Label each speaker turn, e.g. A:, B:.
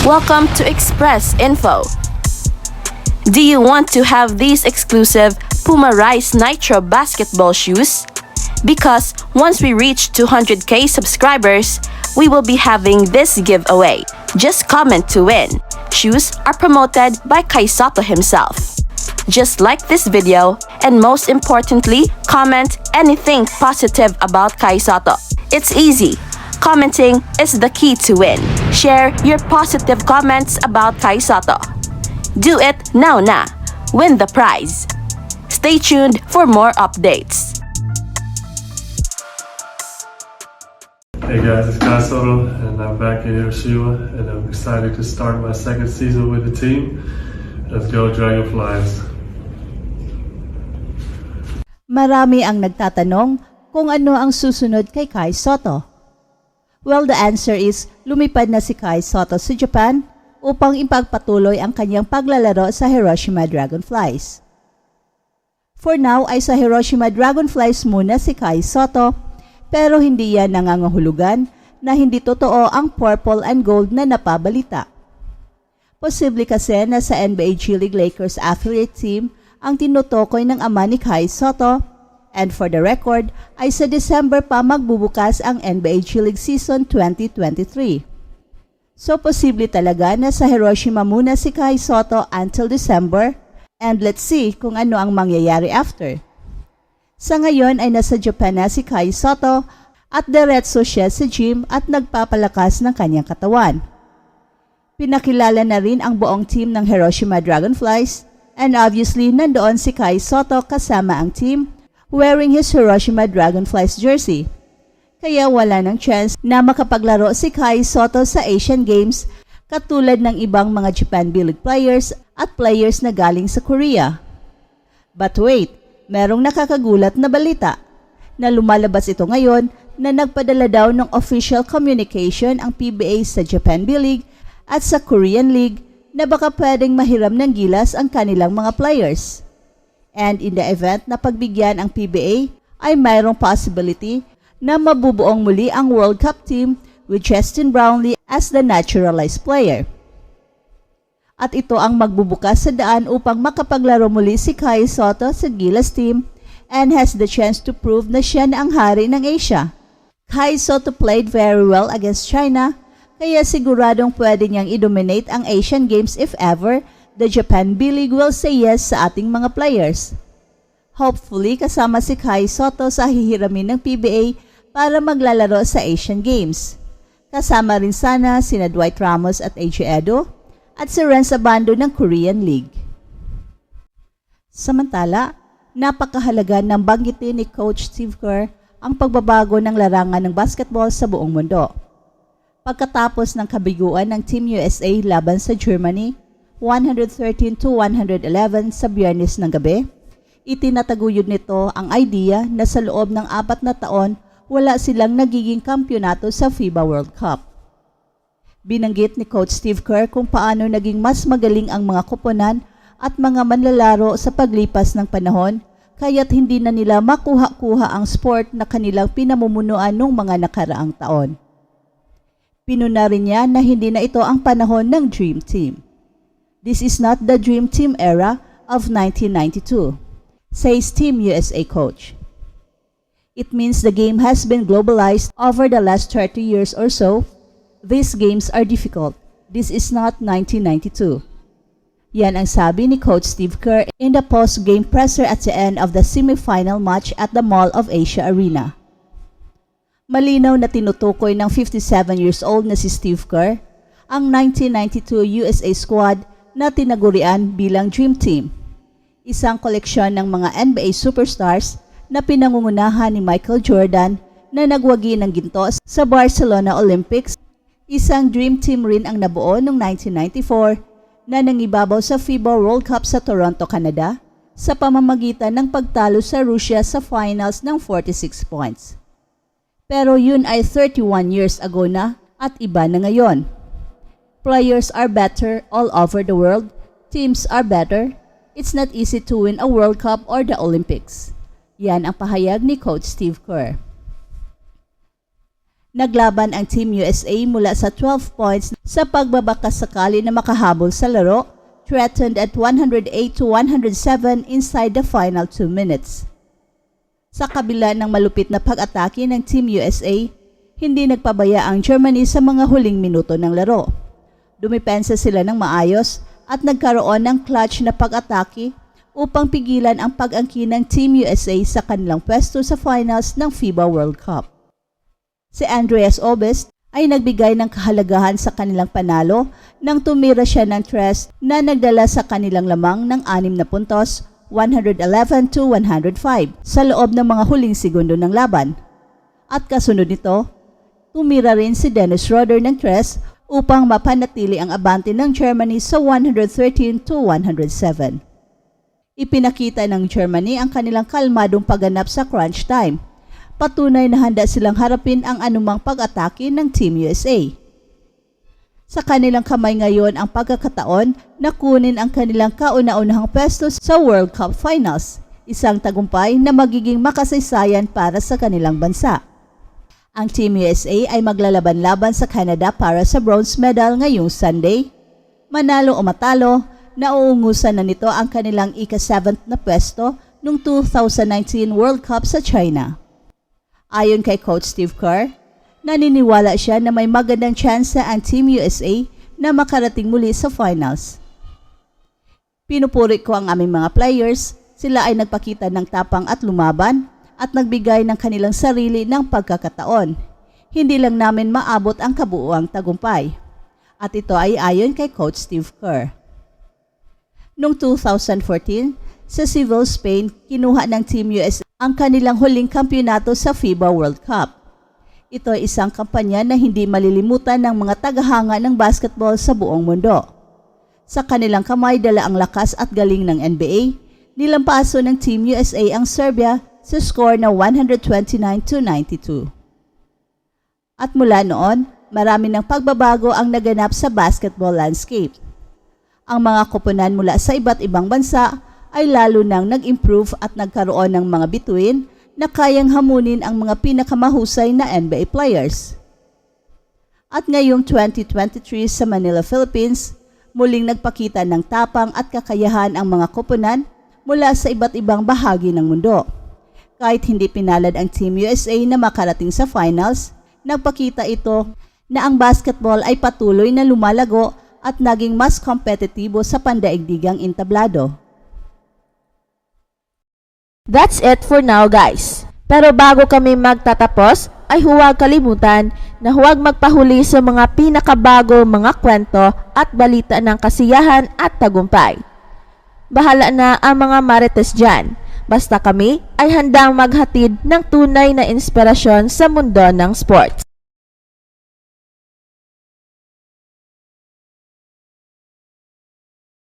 A: Welcome to Express Info. Do you want to have these exclusive Puma Rise Nitro basketball shoes? Because once we reach 200k subscribers, we will be having this giveaway. Just comment to win. Shoes are promoted by Kai Soto himself. Just like this video, and most importantly, comment anything positive about Kai Soto. It's easy. Commenting is the key to win. Share your positive comments about Kai Soto. Do it now na. Win the prize. Stay tuned for more updates.
B: Hey guys, it's Kai Soto, and I'm back in Hiroshima, and I'm excited to start my second season with the team. Let's go Dragonflies!
C: Marami ang nagtatanong kung ano ang susunod kay Kai Soto. Well, the answer is lumipad na si Kai Soto sa Japan upang ipagpatuloy ang kanyang paglalaro sa Hiroshima Dragonflies. For now ay sa Hiroshima Dragonflies muna si Kai Soto, pero hindi yan nangangahulugan na hindi totoo ang purple and gold na napabalita. Posible kasi na sa NBA G League Lakers affiliate team ang tinutukoy ng ama ni Kai Soto, and for the record ay sa December pa magbubukas ang NBA G League Season 2023. So posible talaga na sa Hiroshima muna si Kai Soto until December, and let's see kung ano ang mangyayari after. Sa ngayon ay nasa Japan na si Kai Soto at diretso siya sa gym at nagpapalakas ng kanyang katawan. Pinakilala na rin ang buong team ng Hiroshima Dragonflies, and obviously nandoon si Kai Soto kasama ang team wearing his Hiroshima Dragonflies jersey. Kaya wala nang chance na makapaglaro si Kai Soto sa Asian Games katulad ng ibang mga Japan B-League players at players na galing sa Korea. But wait, merong nakakagulat na balita na lumalabas ito ngayon na nagpadala daw ng official communication ang PBA sa Japan B-League at sa Korean League na baka pwedeng mahiram ng gilas ang kanilang mga players. And in the event na pagbigyan ang PBA, ay mayroong possibility na mabubuong muli ang World Cup team with Justin Brownlee as the naturalized player. At ito ang magbubukas sa daan upang makapaglaro muli si Kai Soto sa Gilas team and has the chance to prove na siya na ang hari ng Asia. Kai Soto played very well against China, kaya siguradong pwede niyang i-dominate ang Asian Games if ever the Japan B-League will say yes sa ating mga players. Hopefully, kasama si Kai Soto sa hihiramin ng PBA para maglalaro sa Asian Games. Kasama rin sana sina Dwight Ramos at AJ Edo at si Renz Abando ng Korean League. Samantala, napakahalaga ng banggitin ni Coach Steve Kerr ang pagbabago ng larangan ng basketball sa buong mundo. Pagkatapos ng kabiguan ng Team USA laban sa Germany, 113-111 sa Biyernes ng gabi, itinataguyod nito ang idea na sa loob ng 4 na taon wala silang nagiging kampyonato sa FIBA World Cup. Binanggit ni Coach Steve Kerr kung paano naging mas magaling ang mga koponan at mga manlalaro sa paglipas ng panahon, kaya't hindi na nila makuha-kuha ang sport na kanilang pinamumunuan noong mga nakaraang taon. Pinuna rin niya na hindi na ito ang panahon ng Dream Team. This is not the Dream Team era of 1992, says Team USA coach. It means the game has been globalized over the last 30 years or so. These games are difficult. This is not 1992. Yan ang sabi ni Coach Steve Kerr in the post-game presser at the end of the semifinal match at the Mall of Asia Arena. Malinaw na tinutukoy ng 57 years old na si Steve Kerr ang 1992 USA squad na tinagurian bilang Dream Team, isang koleksyon ng mga NBA superstars na pinangungunahan ni Michael Jordan na nagwagi ng ginto sa Barcelona Olympics. Isang Dream Team rin ang nabuo noong 1994 na nangibabaw sa FIBA World Cup sa Toronto, Canada sa pamamagitan ng pagtalo sa Russia sa finals ng 46 points. Pero yun ay 31 years ago na at iba na ngayon. Players are better all over the world. Teams are better. It's not easy to win a World Cup or the Olympics. Yan ang pahayag ni Coach Steve Kerr. Naglaban ang Team USA mula sa 12 points sa pagbabaka sakali na makahabol sa laro, threatened at 108-107 inside the final 2 minutes. Sa kabila ng malupit na pag-atake ng Team USA, hindi nagpabaya ang Germany sa mga huling minuto ng laro. Dumipensa sila ng maayos at nagkaroon ng clutch na pag-atake upang pigilan ang pag-angkin ng Team USA sa kanilang pwesto sa finals ng FIBA World Cup. Si Andreas Obst ay nagbigay ng kahalagahan sa kanilang panalo nang tumira siya ng tres na nagdala sa kanilang lamang ng 6 na puntos, 111-105 sa loob ng mga huling segundo ng laban. At kasunod nito, tumira rin si Dennis Schroeder ng tres upang mapanatili ang abante ng Germany sa 113-107. Ipinakita ng Germany ang kanilang kalmadong pagganap sa crunch time. Patunay na handa silang harapin ang anumang pag-atake ng Team USA. Sa kanilang kamay ngayon ang pagkakataon na kunin ang kanilang kauna-unahang pwesto sa World Cup Finals, isang tagumpay na magiging makasaysayan para sa kanilang bansa. Ang Team USA ay maglalaban-laban sa Canada para sa bronze medal ngayong Sunday. Manalo o matalo, nauungusan na nito ang kanilang ika-7th na pwesto noong 2019 World Cup sa China. Ayon kay Coach Steve Kerr, naniniwala siya na may magandang tsansa ang Team USA na makarating muli sa finals. Pinupuri ko ang aming mga players, sila ay nagpakita ng tapang at lumaban at nagbigay ng kanilang sarili ng pagkakataon. Hindi lang namin maabot ang kabuuang tagumpay. At ito ay ayon kay Coach Steve Kerr. Noong 2014, sa Seville, Spain, kinuha ng Team USA ang kanilang huling kampyonato sa FIBA World Cup. Ito ay isang kampanya na hindi malilimutan ng mga tagahanga ng basketball sa buong mundo. Sa kanilang kamay dala ang lakas at galing ng NBA, nilampaso ng Team USA ang Serbia sa score na 129-92. At mula noon, marami ng pagbabago ang naganap sa basketball landscape. Ang mga koponan mula sa iba't ibang bansa ay lalo nang nag-improve at nagkaroon ng mga bituin na kayang hamunin ang mga pinakamahusay na NBA players. At ngayong 2023 sa Manila, Philippines, muling nagpakita ng tapang at kakayahan ang mga koponan mula sa iba't ibang bahagi ng mundo. Kahit hindi pinalad ang Team USA na makarating sa finals, nagpakita ito na ang basketball ay patuloy na lumalago at naging mas kompetitibo sa pandaigdigang entablado.
A: That's it for now, guys. Pero bago kami magtatapos, ay huwag kalimutan na huwag magpahuli sa mga pinakabago mga kwento at balita ng kasiyahan at tagumpay. Bahala na ang mga marites dyan. Basta kami ay handang maghatid ng tunay na inspirasyon sa mundo ng sports.